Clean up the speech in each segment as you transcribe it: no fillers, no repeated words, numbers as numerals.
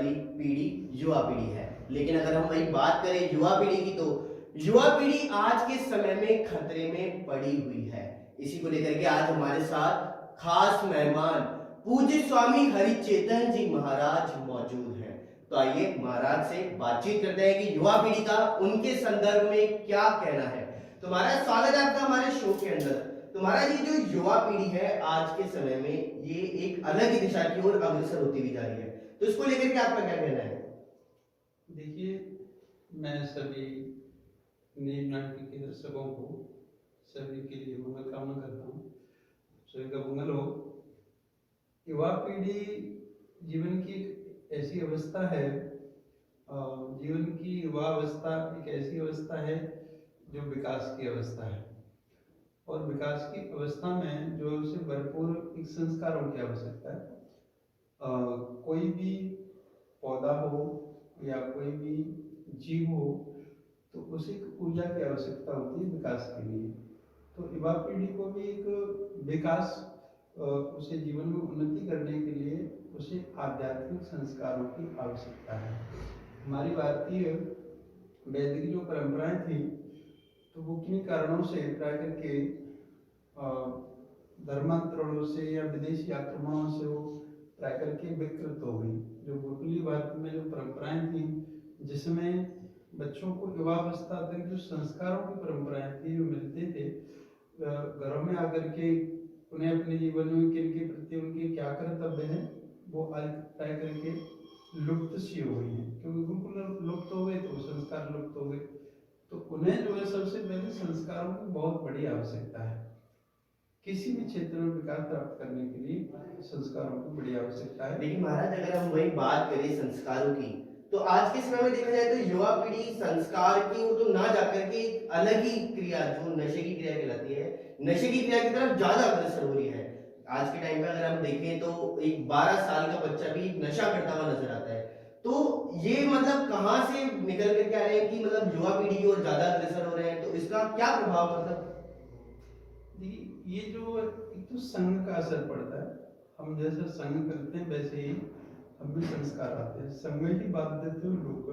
वाली पीढ़ी युवा पीढ़ी है। लेकिन अगर हम वही बात करें युवा पीढ़ी की, तो युवा पीढ़ी आज के समय में खतरे में पड़ी हुई है। इसी को लेकर के आज हमारे साथ खास मेहमान पूज्य स्वामी हरिचेतन जी महाराज मौजूद हैं। तो आइए महाराज से बातचीत करते हैं कि युवा पीढ़ी का उनके संदर्भ में क्या कहना है। तो महाराज स्वागत है आपका हमारे शो के अंदर। तो महाराज ये जो युवा पीढ़ी है आज के समय में ये एक अलग ही दिशा की ओर अग्रसर होती हुई जा रही है, तो इसको लेकर के आपका क्या कहना है? देखिए, मैं सभी नीम नाटक के दर्शकों को सभी के लिए मंगल कामना करता हूँ। सभी का मंगल हो। युवा पीढ़ी जीवन की ऐसी अवस्था है, जीवन की युवा अवस्था एक ऐसी अवस्था है जो विकास की अवस्था है, और विकास की अवस्था में जो उसे भरपूर एक संस्कारों की आवश्यकता है। कोई भी पौधा हो या कोई भी जीव हो तो उसे एक ऊर्जा की आवश्यकता होती है विकास के लिए। तो युवा पीढ़ी को भी एक विकास, उसे जीवन में उन्नति करने के लिए उसे आध्यात्मिक संस्कारों की आवश्यकता है। हमारी भारतीय वैदिक जो परंपराएं थी तो वो किन्हीं कारणों से प्राय करके धर्मांतरणों से या विदेशी आक्रमणों से वो प्राय करके विकृत हो गई। जो गुरुकुलीय भारत में जो परंपराएं थी जिसमें बच्चों को युवावस्था तक जो संस्कारों की परंपराएं थी जो मिलते थे, घरों में आकर के उन्हें अपने जीवन में किन के प्रति उनके क्या कर्तव्य हैं वो आज तय करके लुप्त सी हो गई हैं। क्योंकि गुरुकुल लुप्त हो गए तो संस्कार लुप्त हो गए। तो उन्हें जो है सबसे पहले संस्कारों की बहुत बड़ी आवश्यकता है। किसी भी क्षेत्र में विकास प्राप्त करने के लिए संस्कारों की बड़ी आवश्यकता है। लेकिन महाराज अगर हम वही बात करें संस्कारों की, तो आज के समय में देखा जाए तो युवा पीढ़ी संस्कार की वो तो ना जाकर के एक अलग ही क्रिया जो नशे की क्रिया कहलाती है, नशे की क्रिया की तरफ ज्यादा अग्रसर हो रही है। आज के टाइम पे अगर हम देखें तो एक 12 साल का बच्चा भी नशा करता हुआ नजर आता है। तो ये मतलब कहाँ से निकल करके आ रहे हैं कि मतलब युवा पीढ़ी की ओर ज्यादा अग्रसर हो रहे हैं, तो इसका क्या प्रभाव मतलब? ये जो एक तो संघ का असर पड़ता है। हम जैसे संघ करते हैं वैसे ही हम भी संस्कार आते हैं। संघ ही बाध्यते लोग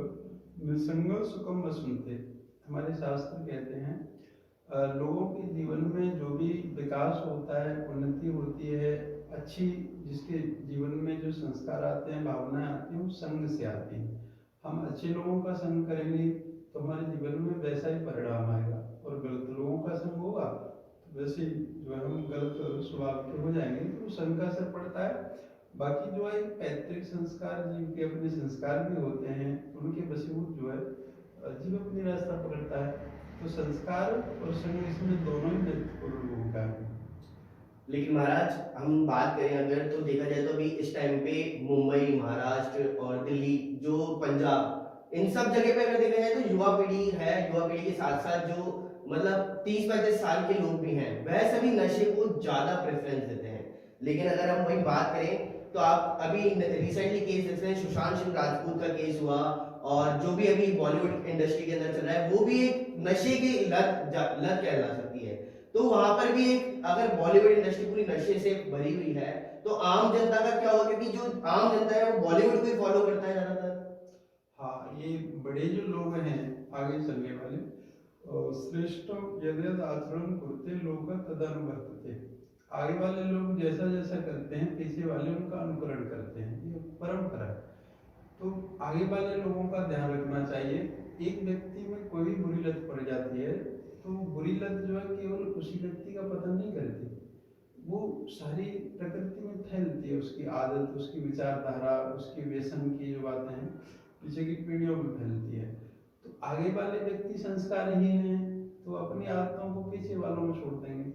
निसंग सुखम वसुनते। हमारे शास्त्र कहते हैं लोगों के जीवन में जो भी विकास होता है, उन्नति होती है, अच्छी जिसके जीवन में जो संस्कार आते हैं, भावनाएं आती हैं, वो संघ से आती हैं। हम अच्छे लोगों का संग करेंगे तो हमारे जीवन में वैसा ही परिणाम आएगा, और गलत लोगों का संग होगा तो वैसे जो है हम गलत स्वभाव के हो जाएंगे। तो संघ का असर पड़ता है। बाकी जो है पैतृक संस्कार, जीव के अपने संस्कार भी होते हैं, उनके वशीभूत जो है जीव अपनी रास्ता पकड़ता है। तो संस्कार और संघ इसमें दोनों ही महत्वपूर्ण भूमिका है। लेकिन महाराज हम बात करें अगर, तो देखा जाए तो अभी इस टाइम पे मुंबई, महाराष्ट्र और दिल्ली, जो पंजाब, इन सब जगह पे अगर देखा जाए तो युवा पीढ़ी है। युवा पीढ़ी के साथ साथ जो मतलब 30-35 साल के लोग भी हैं, वह सभी नशे को ज्यादा प्रेफरेंस देते हैं। लेकिन अगर हम वही बात करें तो आप अभी रिसेंटली केस जैसे सुशांत सिंह राजपूत का केस हुआ, और जो भी अभी बॉलीवुड इंडस्ट्री के अंदर चल रहा है वो भी एक नशे की लत कहला सकती है। तो वहां पर भी एक, अगर बॉलीवुड इंडस्ट्री पूरी नशे से भरी हुई है तो आम जनता का क्या होगा? क्योंकि जो आम जनता है वो बॉलीवुड को ही फॉलो करता है ज्यादातर। हाँ, ये बड़े जो लोग हैं आगे चलने वाले, श्रेष्ठ यद्यद आचरण करते लोग तदनुवर्तते। आगे वाले लोग जैसा जैसा करते हैं पीछे वाले उनका अनुकरण करते हैं, ये परंपरा है। तो आगे वाले लोगों का ध्यान रखना चाहिए। एक व्यक्ति में कोई भी बुरी लत पड़ जाती है तो बुरी लत जो है केवल उसी व्यक्ति का पतन नहीं करती, वो सारी प्रकृति में फैलती है। उसकी आदत, उसकी विचारधारा, उसकी व्यसन की जो बातें हैं पीछे की पीढ़ियों में फैलती है। तो आगे वाले व्यक्ति संस्कारहीन हैं तो अपनी आदतों को पीछे वालों में छोड़ देंगे।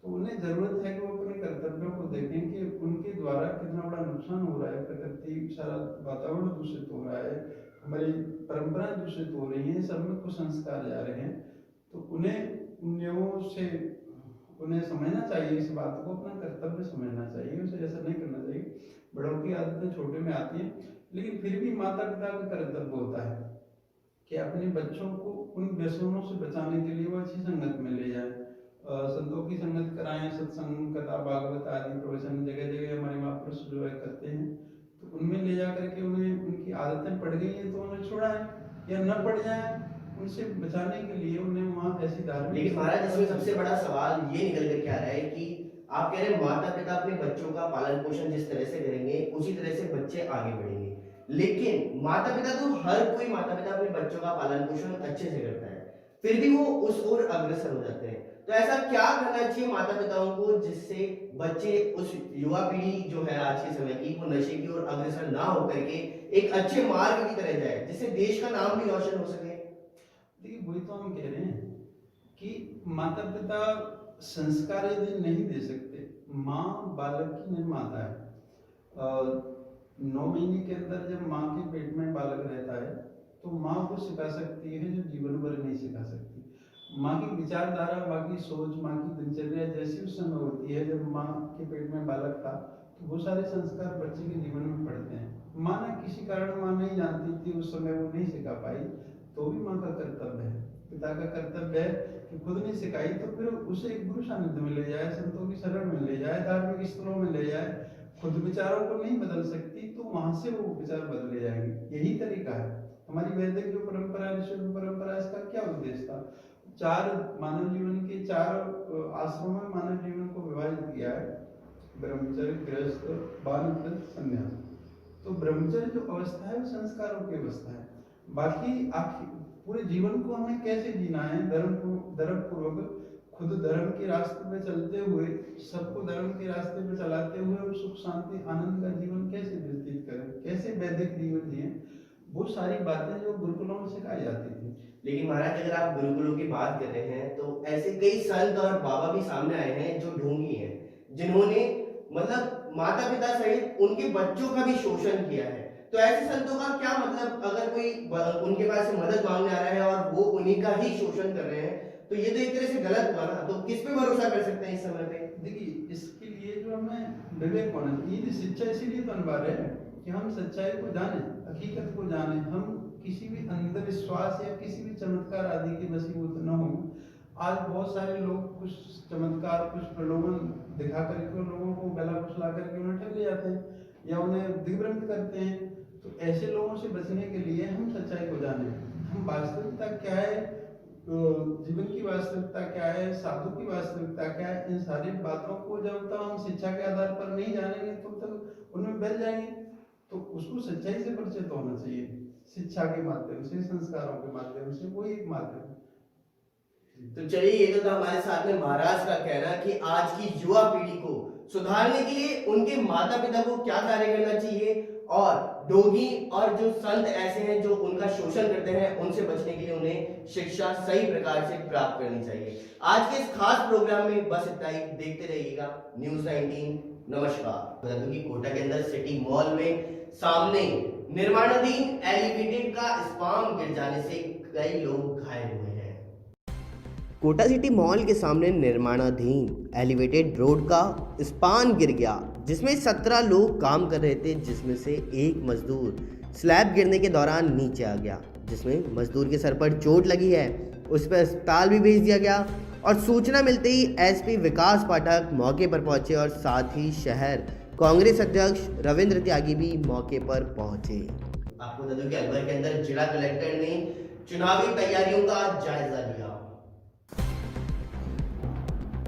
तो उन्हें जरूरत है कि वो अपने कर्तव्यों को देखें कि उनके द्वारा कितना बड़ा नुकसान हो रहा है, प्रकृति, सारा वातावरण दूषित हो रहा है, हमारी परंपराएं दूषित हो रही हैं, सब में कुसंस्कार जा रहे हैं। तो उन्हें उन नियमों से उन्हें समझना चाहिए, इस बात को अपना कर्तव्य समझना चाहिए, उसे ऐसा नहीं करना चाहिए। बड़ों की आदतें छोटे में आती हैं, लेकिन फिर भी माता पिता का कर्तव्य होता है कि अपने बच्चों को उन व्यसनों से बचाने के लिए वो अच्छी संगत में ले जाए, संतों की संगत कराएं, सत्संग, कथा, भागवत आदि प्रवचन जगह जगह हमारे महापुरुष जो है करते हैं। तो उनमें ले जा करके उन्हें उनकी आदतें पड़ गई हैं तो उन्हें छुड़ाएं, या न पड़ जाए उनसे बचाने के लिए उन्हें वहाँ ऐसी धार्मिक। लेकिन महाराज इसमें सबसे बड़ा सवाल ये निकल कर के आ रहा है कि आप कह रहे हैं माता पिता अपने बच्चों का पालन पोषण जिस तरह से करेंगे उसी तरह से बच्चे आगे बढ़ेंगे, लेकिन माता पिता तो हर कोई माता पिता अपने बच्चों का पालन पोषण अच्छे से करता है, फिर भी वो उस ओर अग्रसर हो जाते हैं। तो ऐसा क्या करना चाहिए माता पिताओं को जिससे बच्चे, उस युवा पीढ़ी जो है आज के समय की, वो नशे की ओर अग्रसर ना होकर के एक अच्छे मार्ग की तरह जाए जिससे देश का नाम भी रोशन हो सके? देखिए वही तो हम कह रहे हैं कि माता पिता संस्कार यदि नहीं दे सकते, माँ बालक की निर्माता है। 9 महीने के अंदर जब माँ के पेट में बालक रहता है तो माँ को सिखा सकती है जो जीवन भर नहीं सिखा सकती। माँ की विचारधारा, माँ की सोच, माँ की दिनचर्या जैसी उस समय होती है जब माँ के पेट में बालक था, तो वो सारे संस्कार बच्चे के जीवन में पड़ते हैं। माँ ने किसी कारण, माँ नहीं जानती थी उस समय, वो नहीं सिखा पाई, तो भी माँ का कर्तव्य है, पिता का कर्तव्य है कि खुद नहीं सिखाई तो फिर उसे एक गुरु सानिध्य में ले जाए, संतों की शरण में ले जाए, धार्मिक स्थलों में ले जाए। खुद विचारों को नहीं बदल सकती तो वहां से वो विचार बदले जाएंगे। यही तरीका है हमारी वैदिक जो परंपरा, ऋषि परंपरा, इसका क्या उद्देश्य था? 4 मानव जीवन के 4 आश्रमों में मानव जीवन को विभाजित किया है, ब्रह्मचर्य, गृहस्थ, वानप्रस्थ, संन्यास। तो ब्रह्मचर्य जो अवस्था है वो संस्कारों की अवस्था है। बाकी आखिर पूरे जीवन को हमें कैसे जीना है, धर्म पूर्वक, खुद धर्म के रास्ते पे चलते हुए, सबको धर्म के रास्ते पे चलाते हुए हम सुख शांति आनंद का जीवन कैसे व्यतीत करें, कैसे वैदिक जीवन जिए, वो सारी बातें जो गुरुकुलों में सिखाई जाती थी। लेकिन महाराज अगर आप गुरुकुलों की बात कर रहे हैं तो ऐसे कई संत और बाबा भी सामने आए हैं जो ढोंगी हैं, जिन्होंने मतलब माता पिता सहित उनके बच्चों का भी शोषण किया है। तो ऐसे संतों का क्या मतलब, अगर कोई उनके पास से मदद मांगने आ रहा है और वो उन्हीं का ही शोषण कर रहे हैं, तो ये तो एक तरह से गलत हुआ ना। तो किस पे भरोसा कर सकते हैं इस समय पे? देखिए इसके लिए जो हमें विवेक होना चाहिए, शिक्षा इसीलिए तो अनिवार्य है कि हम सच्चाई को जाने, हकीकत को जाने, हम किसी भी अंधविश्वास या किसी भी चमत्कार आदि के वशीभूत न हो। आज बहुत सारे लोग कुछ चमत्कार, कुछ प्रलोभन दिखा करके लोगों को गला फुसला करके उन्हें ठग ले जाते हैं या उन्हें दिग्भ्रमित करते हैं। तो ऐसे लोगों से बचने के लिए हम सच्चाई को जाने, हम वास्तविकता क्या है, जीवन की वास्तविकता क्या है, साधु की वास्तविकता क्या है, इन सारी बातों को जब तक हम शिक्षा के आधार पर नहीं जानेंगे तब तक उनमें बह जाएंगे। तो उसको सच्चाई से परिचित होना चाहिए, शिक्षा के माध्यम से, संस्कारों के माध्यम से, वही एक माध्यम है। तो चलिए, ये तो था हमारे साथ में महाराज का कहना कि आज की युवा पीढ़ी को सुधारने के लिए उनके माता पिता को क्या कार्य करना चाहिए, और डोगी और जो संत ऐसे हैं जो उनका शोषण करते हैं, उनसे बचने के लिए उन्हें शिक्षा सही प्रकार से प्राप्त करनी चाहिए। आज के इस खास प्रोग्राम में बस इतना ही। देखते रहिएगा न्यूज़ 19। नमस्कार। बता दूं कि कोटा के अंदर सिटी मॉल में सामने निर्माणाधीन एलिवेटेड का स्पाम गिर जाने से कई लोग घायल हुए हैं। कोटा सिटी मॉल के सामने निर्माणाधीन एलिवेटेड रोड का स्पान गिर गया, जिसमें 17 लोग काम कर रहे थे, जिसमें से एक मजदूर स्लैब गिरने के दौरान नीचे आ गया, जिसमें मजदूर के सर पर चोट लगी है। उस पर अस्पताल भी भेज दिया गया और सूचना मिलते ही एसपी विकास पाठक मौके पर पहुंचे और साथ ही शहर कांग्रेस अध्यक्ष रविंद्र त्यागी भी मौके पर पहुंचे। आपको बता दूं कि अलवर के अंदर जिला कलेक्टर ने चुनावी तैयारियों का जायजा लिया।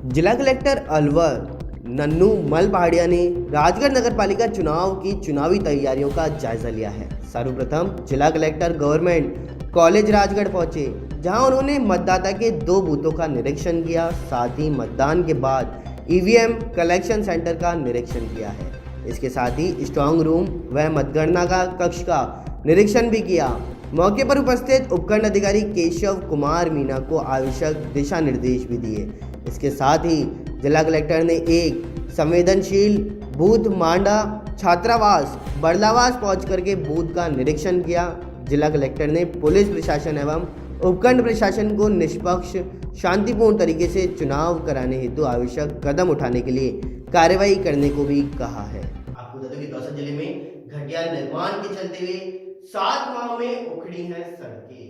जिला कलेक्टर अलवर नन्नू मल पहाड़िया ने राजगढ़ नगर पालिका चुनाव की चुनावी तैयारियों का जायजा लिया है। सर्वप्रथम जिला कलेक्टर गवर्नमेंट कॉलेज राजगढ़ पहुंचे, जहां उन्होंने मतदाता के 2 बूथों का निरीक्षण किया। साथ ही मतदान के बाद ईवीएम कलेक्शन सेंटर का निरीक्षण किया है। इसके साथ ही स्ट्रांग रूम व मतगणना का कक्ष का निरीक्षण भी किया। मौके पर उपस्थित उपखंड अधिकारी केशव कुमार मीना को आवश्यक दिशा निर्देश भी दिए। इसके साथ ही जिला कलेक्टर ने एक संवेदनशील बूथ मांडा छात्रावास बड़लावास पहुंच करके बूथ का निरीक्षण किया। जिला कलेक्टर ने पुलिस प्रशासन एवं उपखंड प्रशासन को निष्पक्ष शांतिपूर्ण तरीके से चुनाव कराने हेतु आवश्यक कदम उठाने के लिए कार्रवाई करने को भी कहा है। आपको बता दूं कि दौसा जिले में घटिया निर्माण के चलते हुए 7 माह में उखड़ी हैं सड़कें।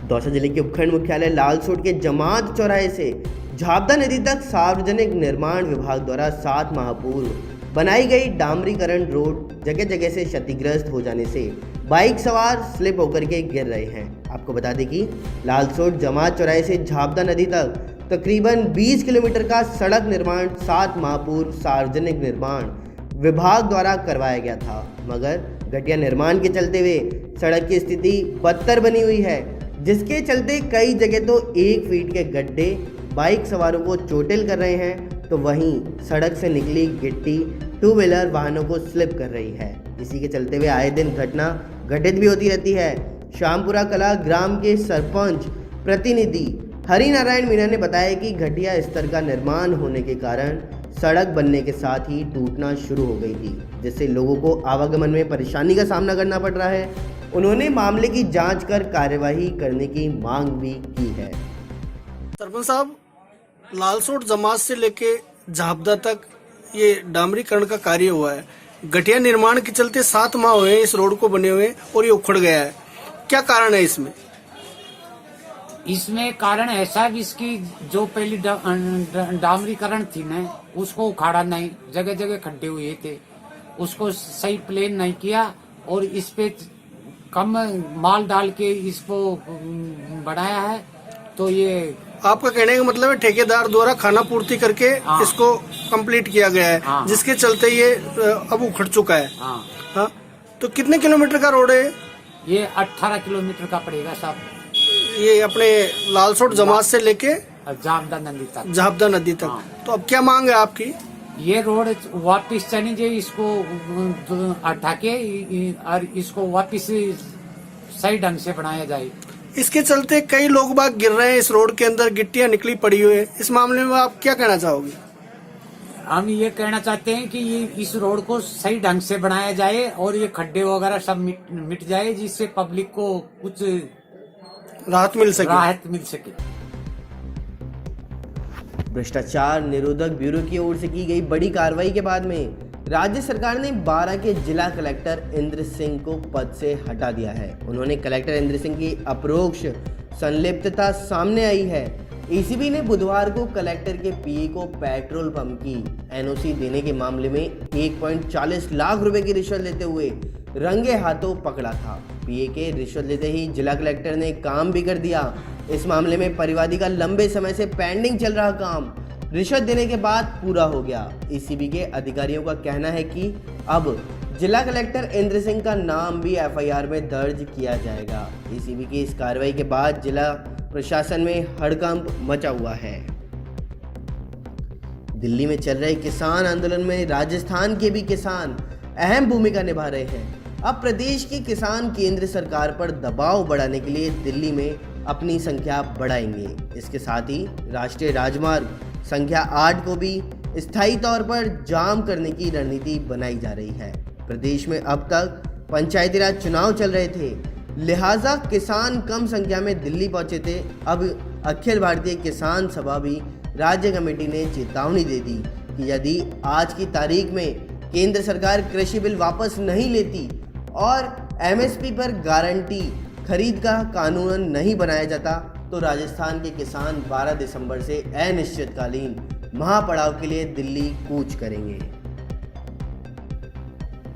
दौसा जिले के उपखंड मुख्यालय लालसोट के जमात चौराहे से झापदा नदी तक सार्वजनिक निर्माण विभाग द्वारा 7 माह पूर्व बनाई गई डामरीकरण रोड जगह जगह से क्षतिग्रस्त हो जाने से बाइक सवार स्लिप होकर के गिर रहे हैं। आपको बता दें कि लालसोट जमात चौराहे से झाबदा नदी तक तकरीबन 20 किलोमीटर का सड़क निर्माण 7 माह पूर्व सार्वजनिक निर्माण विभाग द्वारा करवाया गया था, मगर घटिया निर्माण के चलते हुए सड़क की स्थिति बदतर बनी हुई है, जिसके चलते कई जगह तो 1 फीट के गड्ढे बाइक सवारों को चोटिल कर रहे हैं, तो वहीं सड़क से निकली गिट्टी 2 व्हीलर वाहनों को स्लिप कर रही है। इसी के चलते हुए आए दिन घटना घटित भी होती रहती है। श्यामपुरा कला ग्राम के सरपंच प्रतिनिधि हरिनारायण मीणा ने बताया कि घटिया स्तर का निर्माण होने के कारण सड़क बनने के साथ ही टूटना शुरू हो गई थी, जिससे लोगों को आवागमन में परेशानी का सामना करना पड़ रहा है। उन्होंने मामले की जांच कर कार्यवाही करने की मांग भी की है। सरपंच साहब, लालसोट जमात से लेके झाबदा तक ये डामरीकरण का कार्य हुआ है। घटिया निर्माण के चलते 7 माह हुए इस रोड को बने हुए और ये उखड़ गया है। क्या कारण है इसमें? इसमें कारण ऐसा भी इसकी जो पहली डामरीकरण थी ना, उसको उखाड़ा नहीं, जगह जगह खड्डे हुए थे, उसको सही प्लेन नहीं किया और इस पे कम माल डाल के इसको बढ़ाया है। तो ये आपका कहने का मतलब है ठेकेदार द्वारा खाना पूर्ति करके इसको कंप्लीट किया गया है, जिसके चलते ये अब उखड़ चुका है। हाँ, तो कितने किलोमीटर का रोड है ये? 18 किलोमीटर का पड़ेगा साहब, ये अपने लालसोट जमात से लेके झाबदा नदी तक। झाबदा नदी तक। तो अब क्या मांग है आपकी? ये रोड वापिस चली जाए, इसको हटा के और इसको वापिस सही ढंग से बनाया जाए। इसके चलते कई लोग बाग गिर रहे हैं, इस रोड के अंदर गिट्टियां निकली पड़ी हुई है। इस मामले में आप क्या कहना चाहोगे? हम ये कहना चाहते हैं कि ये इस रोड को सही ढंग से बनाया जाए और ये खड्डे वगैरह सब मिट जाए, जिससे पब्लिक को कुछ राहत मिल सके। भ्रष्टाचार निरोधक ब्यूरो की ओर से की गई बड़ी कार्रवाई के बाद में राज्य सरकार ने 12 के जिला कलेक्टर इंद्र सिंह को पद से हटा दिया है। उन्होंने कलेक्टर इंद्र सिंह की अपरोक्ष संलिप्तता सामने आई है। एसीबी ने बुधवार को कलेक्टर के पीए को पेट्रोल पंप की एनओसी देने के मामले में 1.40 लाख रुपए की रिश्वत लेते हुए रंगे हाथों पकड़ा था। पीए के रिश्वत लेते ही जिला कलेक्टर ने काम भी कर दिया। इस मामले में परिवादी का लंबे समय से पेंडिंग चल रहा काम रिश्वत देने के बाद पूरा हो गया। एसीबी के अधिकारियों का कहना है कि अब जिला कलेक्टर इंद्र सिंह का नाम भी एफआईआर में दर्ज किया जाएगा। एसीबी की इस कार्रवाई के बाद जिला प्रशासन में हड़कंप मचा हुआ है। दिल्ली में चल रहे किसान आंदोलन में राजस्थान के भी किसान अहम भूमिका निभा रहे हैं। अब प्रदेश के किसान केंद्र सरकार पर दबाव बढ़ाने के लिए दिल्ली में अपनी संख्या बढ़ाएंगे। इसके साथ ही राष्ट्रीय राजमार्ग संख्या 8 को भी स्थायी तौर पर जाम करने की रणनीति बनाई जा रही है। प्रदेश में अब तक पंचायती राज चुनाव चल रहे थे, लिहाजा किसान कम संख्या में दिल्ली पहुंचे थे। अब अखिल भारतीय किसान सभा भी राज्य कमेटी ने चेतावनी दे दी कि यदि आज की तारीख में केंद्र सरकार कृषि बिल वापस नहीं लेती और एमएसपी पर गारंटी खरीद का कानून नहीं बनाया जाता तो राजस्थान के किसान 12 दिसंबर से अनिश्चितकालीन महापड़ाव के लिए दिल्ली कूच करेंगे।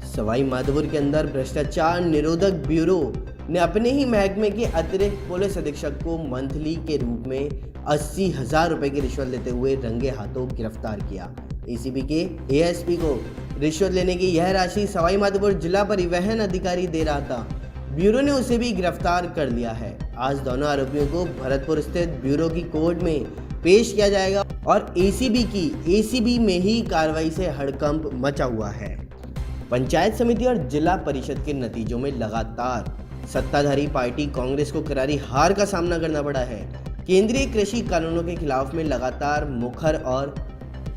सवाई माधोपुर के अंदर भ्रष्टाचार निरोधक ब्यूरो ने अपने ही महकमे के अतिरिक्त पुलिस अधीक्षक को मंथली के रूप में 80,000 रुपए की रिश्वत लेते हुए रंगे हाथों गिरफ्तार किया। एसीबी के एएसपी को रिश्वत लेने की यह राशि सवाई माधोपुर जिला परिवहन अधिकारी दे रहा था। ब्यूरो ने उसे भी गिरफ्तार कर लिया है। आज दोनों आरोपियों को भरतपुर स्थित ब्यूरो की कोर्ट में पेश किया जाएगा और एसीबी में ही कार्रवाई से हड़कंप मचा हुआ है। पंचायत समिति और जिला परिषद के नतीजों में लगातार सत्ताधारी पार्टी कांग्रेस को करारी हार का सामना करना पड़ा है। केंद्रीय कृषि कानूनों के खिलाफ में लगातार मुखर और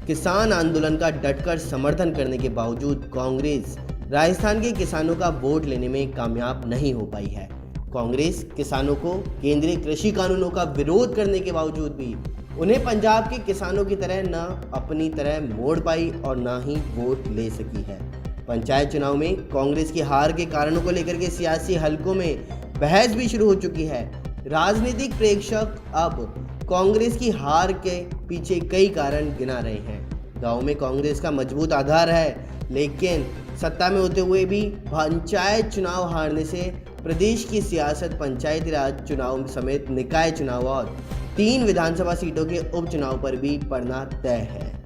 किसान आंदोलन का डटकर समर्थन करने के बावजूद कांग्रेस राजस्थान के किसानों का वोट लेने में कामयाब नहीं हो पाई है। कांग्रेस किसानों को केंद्रीय कृषि कानूनों का विरोध करने के बावजूद भी उन्हें पंजाब के किसानों की तरह न अपनी तरह मोड़ पाई और न ही वोट ले सकी है। पंचायत चुनाव में कांग्रेस की हार के कारणों को लेकर के सियासी हलकों में बहस भी शुरू हो चुकी है। राजनीतिक प्रेक्षक अब कांग्रेस की हार के पीछे कई कारण गिना रहे हैं। गांव में कांग्रेस का मजबूत आधार है, लेकिन सत्ता में होते हुए भी पंचायत चुनाव हारने से प्रदेश की सियासत पंचायती राज चुनाव समेत निकाय चुनाव और 3 विधानसभा सीटों के उपचुनाव पर भी पड़ना तय है।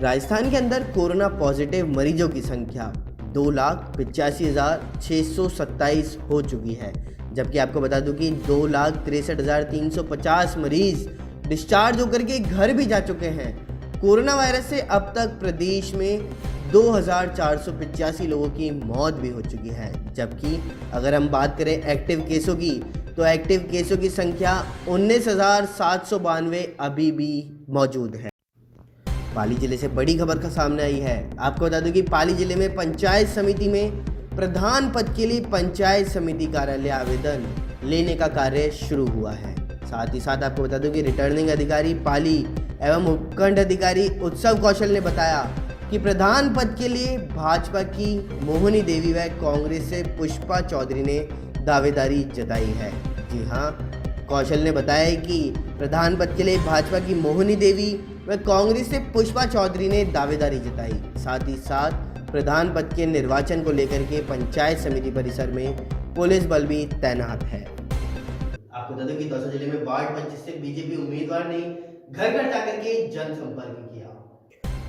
राजस्थान के अंदर कोरोना पॉजिटिव मरीजों की संख्या 2,85,627 हो चुकी है, जबकि आपको बता दूं कि 2,63,350 मरीज डिस्चार्ज होकर के घर भी जा चुके हैं। कोरोना वायरस से अब तक प्रदेश में 2,485 लोगों की मौत भी हो चुकी है, जबकि अगर हम बात करें एक्टिव केसों की, तो एक्टिव केसों की संख्या 19,792 अभी भी मौजूद है। पाली जिले से बड़ी खबर का सामने आई है। आपको बता दूं कि पाली जिले में पंचायत समिति में प्रधान पद के लिए पंचायत समिति कार्यालय आवेदन लेने का कार्य शुरू हुआ है। साथ ही साथ आपको बता दूं कि रिटर्निंग अधिकारी पाली एवं उपखंड अधिकारी उत्सव कौशल ने बताया कि प्रधान पद के लिए भाजपा की मोहिनी देवी व कांग्रेस से पुष्पा चौधरी ने दावेदारी जताई है। जी हाँ, कौशल ने बताया कि प्रधान पद के लिए भाजपा की मोहिनी देवी व कांग्रेस से पुष्पा चौधरी ने दावेदारी जताई। साथ ही साथ प्रधान पद के निर्वाचन को लेकर के पंचायत समिति परिसर में पुलिस बल भी तैनात है। आपको बता दें कि दौसा जिले में वार्ड 25 से बीजेपी उम्मीदवार ने घर घर जाकर के जनसंपर्क किया।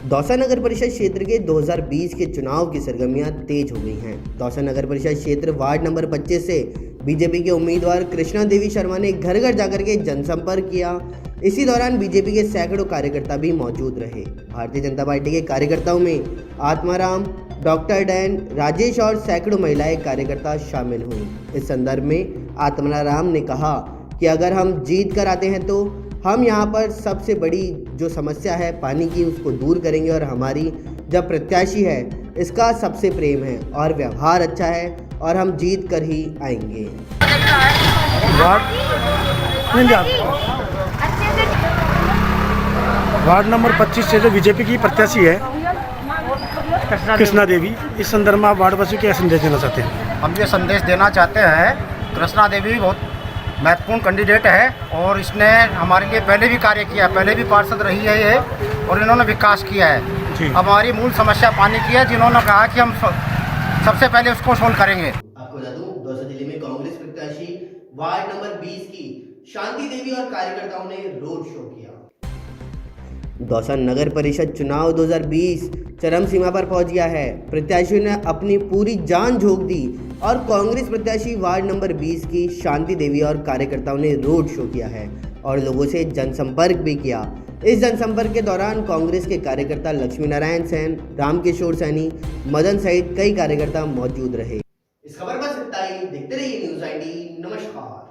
दौसा नगर परिषद क्षेत्र के 2020 के चुनाव की सरगर्मियां तेज हो गई हैं। दौसा नगर परिषद क्षेत्र वार्ड नंबर 25 से बीजेपी के उम्मीदवार कृष्णा देवी शर्मा ने घर घर जाकर के जनसंपर्क किया। इसी दौरान बीजेपी के सैकड़ों कार्यकर्ता भी मौजूद रहे। भारतीय जनता पार्टी के कार्यकर्ताओं में आत्माराम, डॉक्टर डैन, राजेश और सैकड़ों महिलाएं कार्यकर्ता शामिल हुई। इस संदर्भ में आत्माराम ने कहा कि अगर हम जीत कर आते हैं तो हम यहाँ पर सबसे बड़ी जो समस्या है पानी की, उसको दूर करेंगे और हमारी जब प्रत्याशी है इसका सबसे प्रेम है और व्यवहार अच्छा है और हम जीत कर ही आएंगे। वार्ड नंबर 25 से जो बीजेपी की प्रत्याशी है कृष्णा देवी, इस संदर्भ में आप वार्डवासियों को क्या संदेश देना चाहते हैं? हम ये संदेश देना चाहते हैं, कृष्णा देवी बहुत महत्वपूर्ण कैंडिडेट है और इसने हमारे लिए पहले भी कार्य किया, पहले भी पार्षद रही है ये, और इन्होंने विकास किया है। हमारी मूल समस्या पानी की है, जिन्होंने कहा कि हम सबसे पहले उसको सोल्व करेंगे। आपको बता दूं, दौसा जिले में कांग्रेस प्रत्याशी वार्ड नंबर 20 की शांति देवी और कार्यकर्ताओं ने रोड शो किया। दौसा नगर परिषद चुनाव 2020 चरम सीमा पर पहुंच गया है। प्रत्याशियों ने अपनी पूरी जान झोंक दी और कांग्रेस प्रत्याशी वार्ड नंबर 20 की शांति देवी और कार्यकर्ताओं ने रोड शो किया है और लोगों से जनसंपर्क भी किया। इस जनसंपर्क के दौरान कांग्रेस के कार्यकर्ता लक्ष्मी नारायण सेन, रामकिशोर सैनी, मदन सहित कई कार्यकर्ता मौजूद रहे। इस खबर पर सच्चाई देखते रहिए न्यूज़ ID। नमस्कार।